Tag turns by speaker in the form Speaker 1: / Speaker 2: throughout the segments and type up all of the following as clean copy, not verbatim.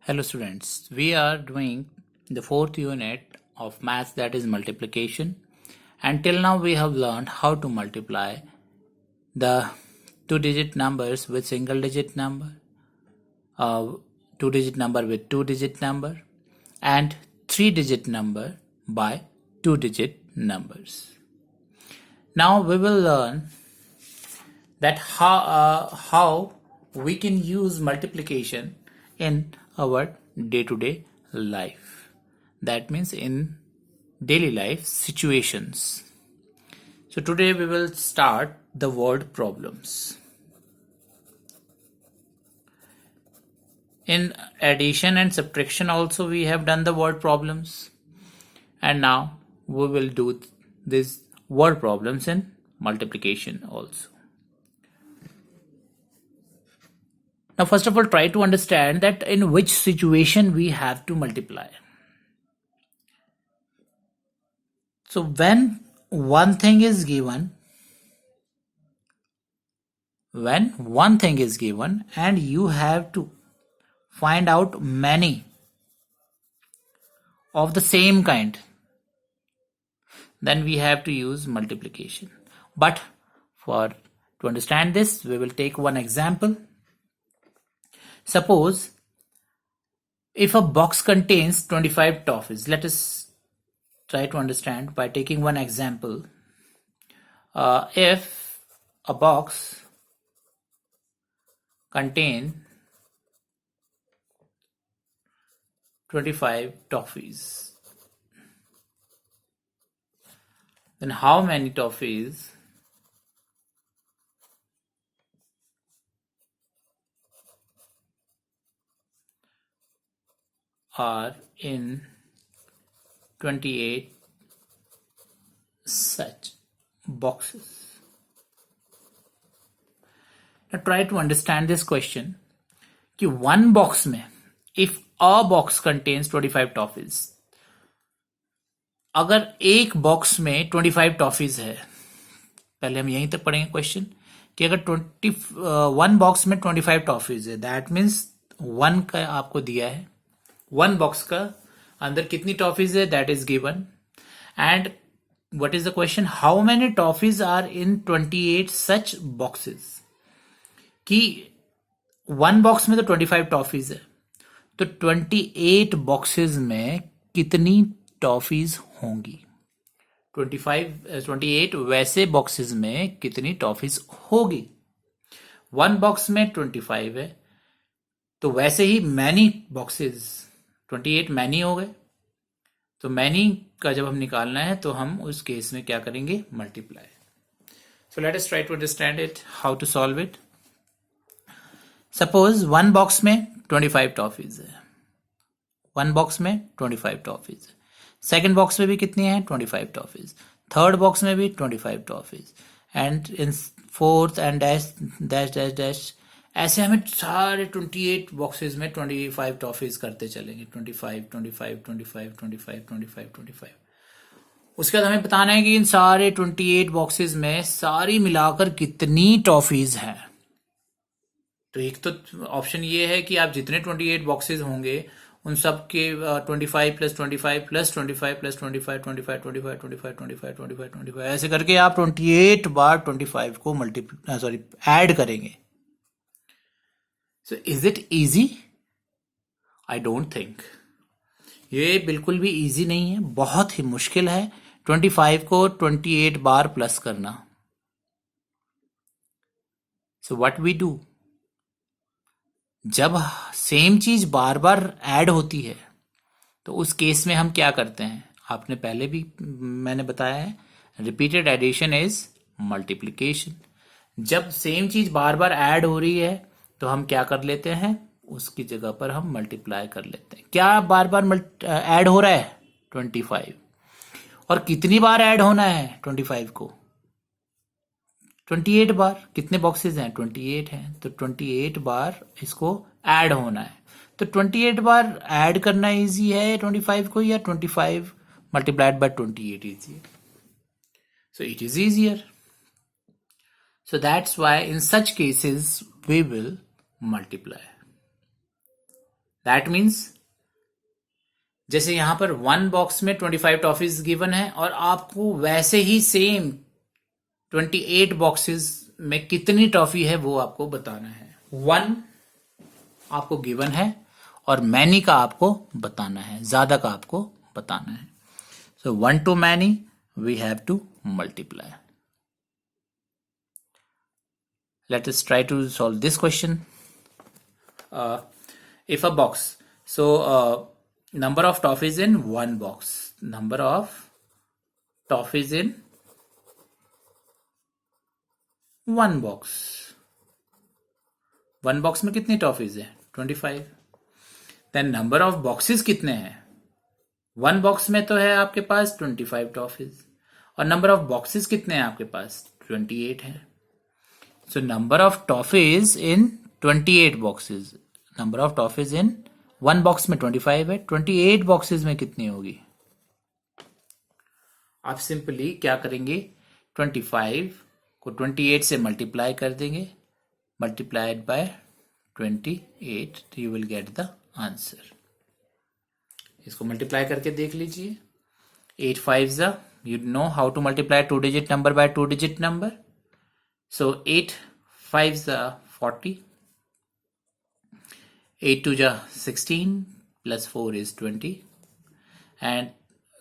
Speaker 1: Hello students, we are doing the fourth unit of maths, that is multiplication, and till now we have learned how to multiply the two-digit numbers with single-digit number, two-digit number with two-digit number, and three-digit number by two-digit numbers. Now we will learn that how we can use multiplication in our day-to-day life. That means in daily life situations. So today we will start the word problems. In addition and subtraction also we have done the word problems, and now we will do these word problems in multiplication also. Now first of all, try to understand that in which situation we have to multiply. So when one thing is given, and you have to find out many of the same kind, then we have to use multiplication. But to understand this, we will take one example. Suppose if a box contains 25 toffees, let us try to understand by taking one example. If a box contains 25 toffees, then how many toffees are in 28 such boxes? Now try to understand this question कि one box में, if a box contains 25 toffees, अगर एक box में 25 toffees है, पहले हम यहीं तक पढ़ेंगे क्वेश्चन कि अगर वन बॉक्स में 25 टॉफीज है, दैट मीन्स वन का आपको दिया है, वन बॉक्स का अंदर कितनी टॉफीज है that is given, and what is the question, how many toffees are in 28 such boxes, कि वन बॉक्स में तो 25 टॉफीज है, तो 28 बॉक्सेस में कितनी टॉफीज होंगी, 28 वैसे बॉक्सेस में कितनी टॉफीज होगी. वन बॉक्स में 25 है, तो वैसे ही मैनी बॉक्सेस, 28 मैनी हो गए, तो मैनी का जब हम निकालना है तो हम उस केस में क्या करेंगे, multiply. So let us try to understand it, how to solve it. Suppose one box में 25 टॉफीज है, वन बॉक्स में 25 टॉफीज है, सेकेंड बॉक्स में भी कितनी है, 25 टॉफीज, थर्ड बॉक्स में भी 25 toffees, and in fourth and dash dash dash dash, ऐसे हमें सारे 28 बॉक्सेस में 25 टॉफीज करते चलेंगे, 25 25 25 25 25 25. उसके बाद हमें बताना है कि इन सारे 28 बॉक्सेस में सारी मिलाकर कितनी टॉफीज हैं. तो एक तो ऑप्शन ये है कि आप जितने 28 बॉक्सेस होंगे उन सब के 25 प्लस 25 प्लस 25 प्लस 25 25 25 25 25 25 25 ऐसे करके आप 28 बार 25 को ऐड करेंगे. So is it easy? I don't think. ये बिल्कुल भी इजी नहीं है, बहुत ही मुश्किल है 25 को 28 बार प्लस करना. सो व्हाट वी डू, जब सेम चीज बार बार ऐड होती है तो उस केस में हम क्या करते हैं, आपने पहले भी मैंने बताया है, रिपीटेड एडिशन इज मल्टीप्लिकेशन. जब सेम चीज बार बार ऐड हो रही है तो हम क्या कर लेते हैं, उसकी जगह पर हम मल्टीप्लाई कर लेते हैं. क्या बार बार ऐड हो रहा है, 25, और कितनी बार ऐड होना है 25 को, 28 बार. कितने बॉक्सेस हैं, 28 हैं, तो 28 बार इसको ऐड होना है. तो 28 बार ऐड करना इजी है 25 को, या 25 मल्टीप्लाइड बाय 28 इजी है. So it is easier. So that's why in such cases we will multiply. That means जैसे यहां पर 1 बॉक्स में 25 टॉफीज गिवन है और आपको वैसे ही सेम 28 बॉक्सेस में कितनी टॉफी है वो आपको बताना है। 1 आपको गिवन है और मैनी का आपको बताना है, ज्यादा का आपको बताना है। सो 1 to many we have to multiply. Let us try to solve this question. If a box, so number of toffees in one box, number of toffees in one box, one box में कितनी toffees है 25। Then number of boxes कितने हैं, one box में तो है आपके पास 25 toffees और नंबर ऑफ बॉक्सेस कितने हैं आपके पास 28 है। So number of toffees in 28 boxes, number of toffees in one box में 25 है, 28 बॉक्सेस में कितनी होगी। आप सिंपली क्या करेंगे, 25 को 28 से मल्टीप्लाई कर देंगे, multiplied by 28, you will get the answer. इसको मल्टीप्लाई करके देख लीजिए। 8 5 you know how to multiply 2-digit number by 2-digit number. So 8 5 40, 8 2 16 plus 4 is 20, and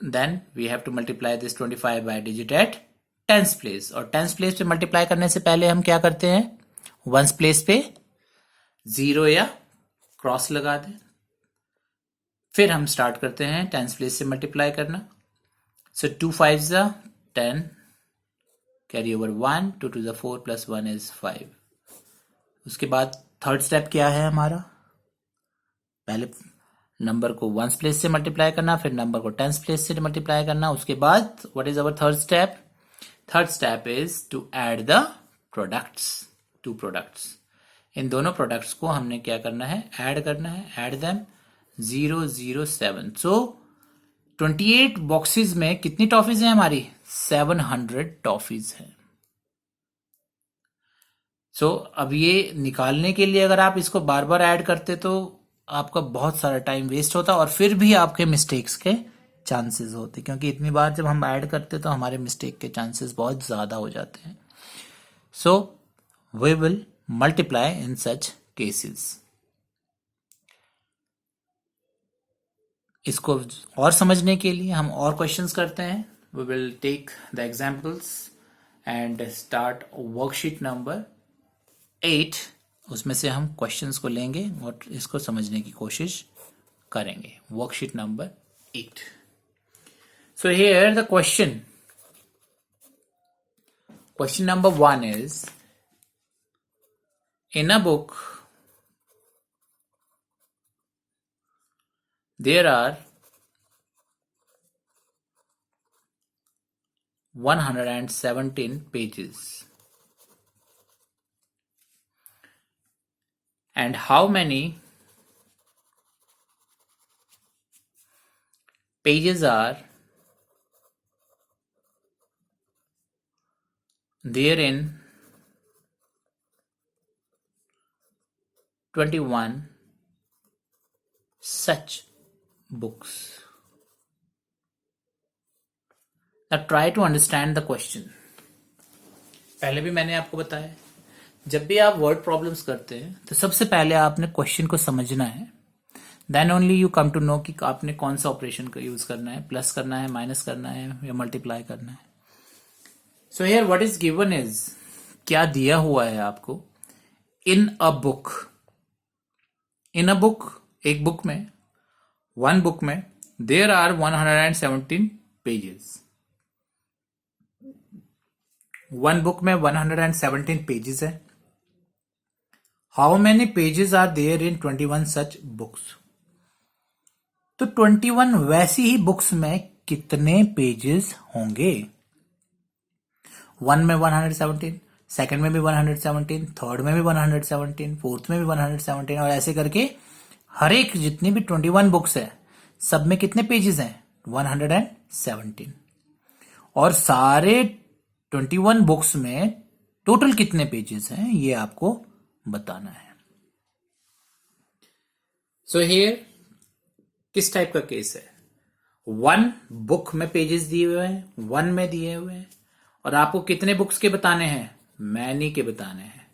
Speaker 1: then we have to multiply this 25 by digit at tens place। और tens place पे multiply करने से पहले हम क्या करते हैं, वंस प्लेस पे 0 या क्रॉस लगा दें, फिर हम स्टार्ट करते हैं टेंस प्लेस से मल्टीप्लाई करना। सो 2 5 10, कैरी ओवर 1, 2 2 4 प्लस 1 इज 5। उसके बाद थर्ड स्टेप क्या है हमारा, पहले नंबर को वंस प्लेस से मल्टीप्लाई करना, फिर नंबर को टेंस प्लेस से मल्टीप्लाई करना। उसके बाद what is our third step, third step is to add the products, two products. इन दोनों प्रोडक्ट्स को हमने क्या करना है, ऐड करना है, ऐड देम 0 0 7। सो 28 बॉक्सेस में कितनी टॉफीज हैं हमारी, 700 टॉफीज हैं। सो अब ये निकालने के लिए अगर आप इसको बार बार ऐड करते तो आपका बहुत सारा टाइम वेस्ट होता और फिर भी आपके मिस्टेक्स के चांसेस होते, क्योंकि इतनी बार जब हम ऐड करते तो हमारे मिस्टेक के चांसेस बहुत ज्यादा हो जाते हैं। So we will multiply in such cases. इसको और समझने के लिए हम और क्वेश्चंस करते हैं। We will take the examples and start worksheet number 8। उसमें से हम क्वेश्चंस को लेंगे और इसको समझने की कोशिश करेंगे। Worksheet number 8। So here the question number 1 is, in a book there are 117 pages, and how many pages are there in 21 such books। Now try to understand the question। पहले भी मैंने आपको बताया, जब भी आप वर्ड प्रॉब्लम्स करते हैं तो सबसे पहले आपने क्वेश्चन को समझना है, then only you come to know कि आपने कौन सा ऑपरेशन का यूज करना है, प्लस करना है, माइनस करना है या मल्टीप्लाई करना है। So here what is given is, क्या दिया हुआ है आपको, in a book. In a book, एक बुक में, वन बुक में there are 117 pages. One book में 117 पेजेस है। How many pages are there in 21 such books. तो 21 वैसी ही बुक्स में कितने पेजेस होंगे, वन में 117, सेकंड में भी 117, थर्ड में भी 117, फोर्थ में भी 117, और ऐसे करके हर एक जितनी भी 21 बुक्स है सब में कितने पेजेस हैं, 117। और सारे 21 बुक्स में टोटल कितने पेजेस हैं ये आपको बताना है। सो हियर किस टाइप का केस है? 1 बुक में पेजेस दिए हुए हैं, 1 में दिए हुए हैं, और आपको कितने बुक्स के बताने हैं? मैनी के बताने हैं,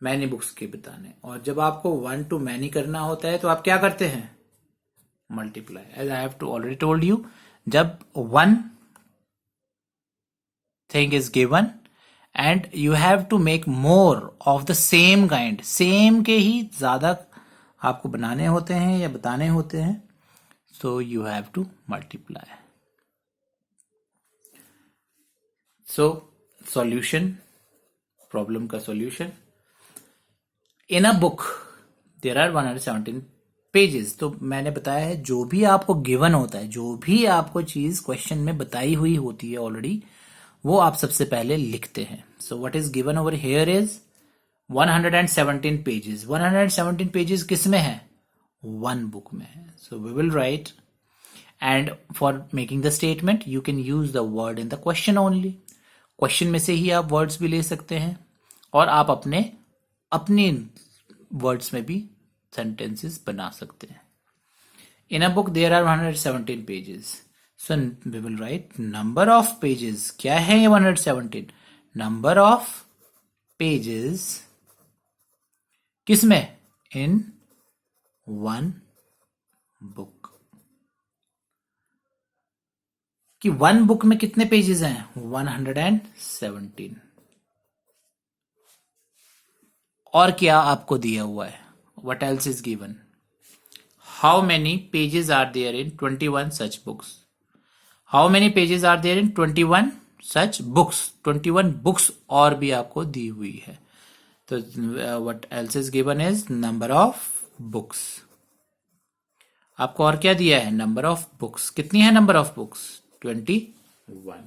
Speaker 1: मैनी बुक्स के बताने। और जब आपको 1 to मैनी करना होता है तो आप क्या करते हैं? Multiply, as I have to already told you. जब 1 thing is given and you have to make more of the same kind, same के ही ज्यादा आपको बनाने होते हैं या बताने होते हैं, so you have to multiply. So solution, problem का solution, in a book there are 117 pages. तो मैंने बताया है जो भी आपको गिवन होता है, जो भी आपको चीज क्वेश्चन में बताई हुई होती है ऑलरेडी, वो आप सबसे पहले लिखते हैं। So what is given over here is 117 pages. 117 pages किस में है? 1 बुक में है। So we will write, and for making the statement you can use the word in the question only. Question में से ही आप वर्ड्स भी ले सकते हैं और आप अपने वर्ड्स में भी सेंटेंसेस बना सकते हैं। In a book there are 117 pages. So we will write number of pages. क्या है ये 117? Number of pages किस में? In 1 book. कि 1 बुक में कितने पेजेस हैं? 117। और क्या आपको दिया हुआ है? What else is given? How many pages are there in 21 such books? How many pages are there in 21 such books? 21 books और भी आपको दी हुई है। तो what else is given is number of books. आपको और क्या दिया है? number of books. कितनी है number of books? 21.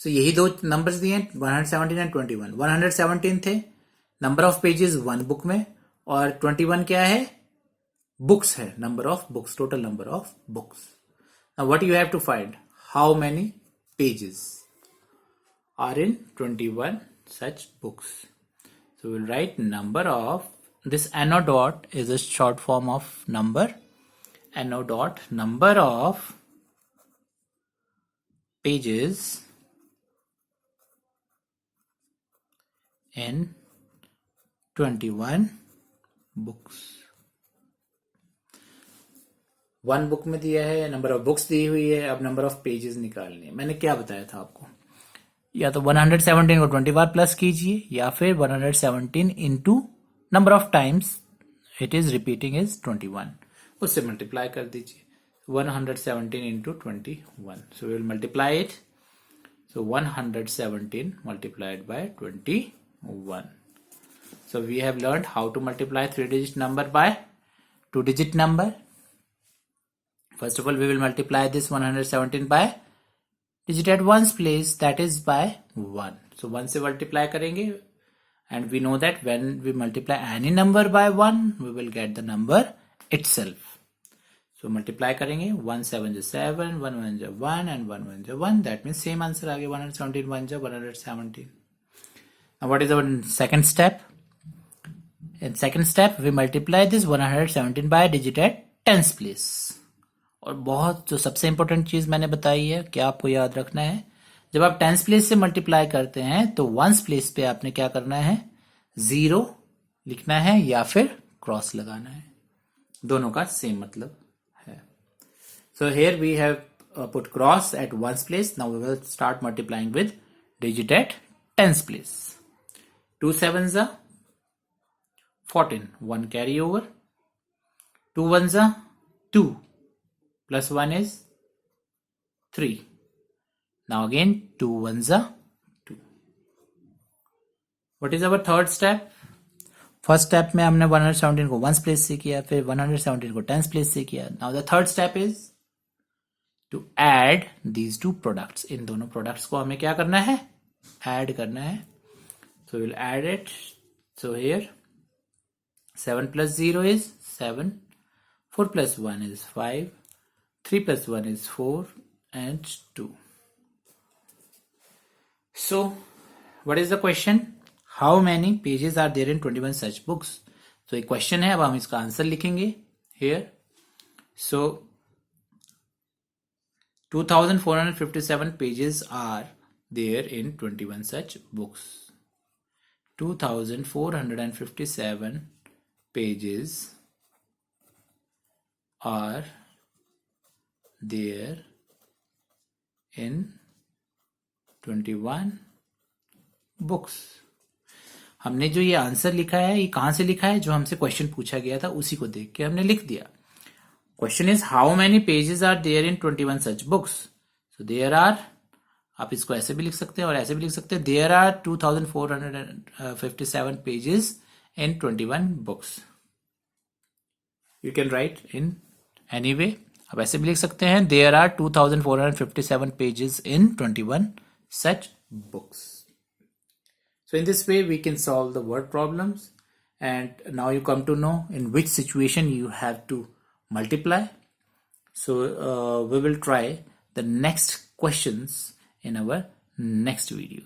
Speaker 1: So यही दो नंबर्स दिए हैं, 117 and 21. 117 थे, number of pages 1 book में, और 21 क्या है? Books है, number of books, total number of books. Now what you have to find? How many pages are in 21 such books? So we'll write number of, this NO dot is a short form of number. NO dot, number of pages in 21 books. 1 book में दिया है, number of books दी हुई है, अब number of pages निकालनी है। मैंने क्या बताया था आपको? या तो 117 को 21 प्लस कीजिए, या फिर 117 into number of times it is repeating is 21, उससे मल्टीप्लाई कर दीजिए। 117 into 21, so will multiply it. So 117 multiplied by 21. So we have learned how to multiply 3-digit number by 2-digit number. First of all, we will multiply this 117 by digit at 1's place, that is by 1. So 1 से multiply करेंगे, and we know that when we multiply any number by 1, we will get the number itself. So multiply करेंगे, 1 7 is 7, 1 1 is 1, and 1 1 is 1. That means same answer आ गया, 117 1 is 117. Now what is our second step? In second step, we multiply this 117 by digit at 10's place. और बहुत जो सबसे important चीज मैंने बताई है, क्या आपको याद रखना है, जब आप 10's प्लेस से मल्टीप्लाई करते हैं तो 1's प्लेस पे आपने क्या करना है? 0 लिखना है या फिर क्रॉस लगाना है, दोनों का सेम मतलब है। So here we have put cross at 1's place. Now we will start multiplying with digit at 10's place. 2 7s are 14, 1 carry over, 2 1s are 2, plus 1 is 3. Now again 2 1s are 2. What is our third step? First step में हमने 117 को 1's place से किया, फिर 117 को 10's place से किया। Now the third step is to add these two products. इन दोनों प्रोडक्ट्स को हमें क्या करना है? ऐड करना है। So will add it. So here 7 plus 0 is 7, 4 plus 1 is 5, 3 plus 1 is 4, and 2. So, what is the question? How many pages are there in 21 such books? तो एक क्वेश्चन है, अब हम इसका आंसर लिखेंगे here. So 2457 pages are there in 21 such books. 2457 pages are there in 21 books. हमने जो ये आंसर लिखा है, ये कहां से लिखा है? जो हमसे क्वेश्चन पूछा गया था उसी को देख के हमने लिख दिया. Question is how many pages are there in 21 such books. So there are, आप इसको ऐसे भी लिख सकते हैं और ऐसे भी लिख सकते हैं. There are 2457 pages in 21 books. You can write in any way. आप ऐसे भी लिख सकते हैं, there are 2457 pages in 21 such books. So in this way we can solve the word problems, and now you come to know in which situation you have to multiply. So we will try the next questions in our next video.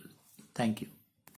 Speaker 1: Thank you.